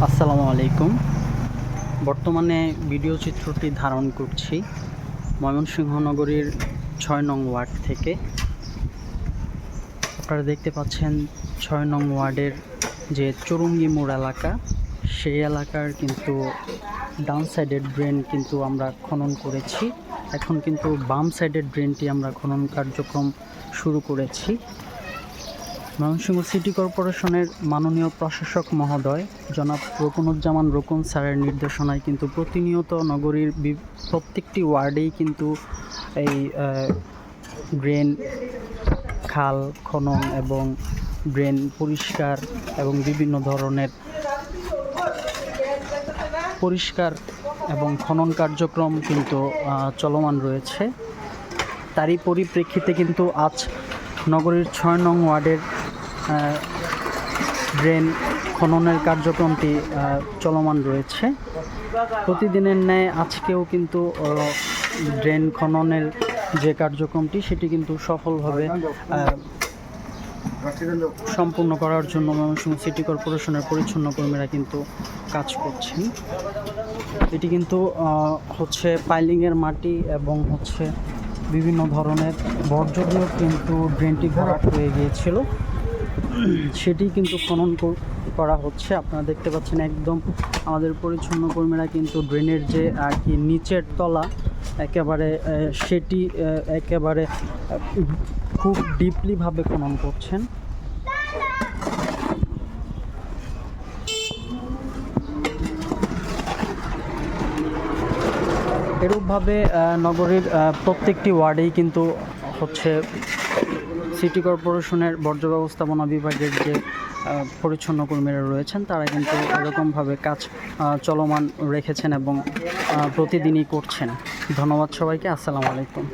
আসসালামু আলাইকুম। বর্তমানে ভিডিও চিত্রটি ধারণ করছি ময়মনসিংহ নগরীর ৬ নং ওয়ার্ড থেকে। আপনারা দেখতে পাচ্ছেন ৬ নং ওয়ার্ডের যে চৌরঙ্গি মোড় এলাকা, সেই এলাকার কিন্তু ডান সাইডের ড্রেন কিন্তু আমরা খনন করেছি। এখন কিন্তু বাম সাইডের ড্রেনটি আমরা খনন কার্যক্রম শুরু করেছি। ময়মনসিংহ সিটি কর্পোরেশনের মাননীয় প্রশাসক মহোদয় জনাব রুকনুজ্জামান রুকন স্যারের নির্দেশনায় কিন্তু প্রতিনিয়ত নগরীর প্রত্যেকটি ওয়ার্ডেই কিন্তু এই ড্রেন, খাল খনন এবং ড্রেন পরিষ্কার এবং বিভিন্ন ধরনের পরিষ্কার এবং খনন কার্যক্রম কিন্তু চলমান রয়েছে। তারই পরিপ্রেক্ষিতে কিন্তু আজ নগরীর ৬ নং ওয়ার্ডের ড্রেন খননের কার্যক্রমটি চলমান রয়েছে। প্রতিদিনের ন্যায় আজকেও কিন্তু ড্রেন খননের যে কার্যক্রমটি সেটি কিন্তু সফলভাবে সম্পূর্ণ করার জন্য ময়মনসিংহ সিটি কর্পোরেশনের পরিচ্ছন্ন কর্মীরা কিন্তু কাজ করছেন। এটি কিন্তু হচ্ছে পাইলিংয়ের মাটি এবং হচ্ছে বিভিন্ন ধরনের বর্জ্য দিয়েও কিন্তু ড্রেনটি ভরাট হয়ে গিয়েছিল, সেটি কিন্তু খনন করা হচ্ছে। আপনারা দেখতে পাচ্ছেন একদম আমাদের পরিচ্ছন্ন কর্মীরা কিন্তু ড্রেনের যে আর কি নিচের তলা একেবারে সেটি একেবারে খুব ডিপলিভাবে খনন করছেন। এরূপভাবে নগরীর প্রত্যেকটি ওয়ার্ডেই কিন্তু হচ্ছে সিটি কর্পোরেশনের বর্জ্য ব্যবস্থাপনা বিভাগের যে পরিচ্ছন্ন কর্মীরা রয়েছেন তারা কিন্তু এরকমভাবে কাজ চলমান রেখেছেন এবং প্রতিদিনই করছেন। ধন্যবাদ সবাইকে। আসসালামু আলাইকুম।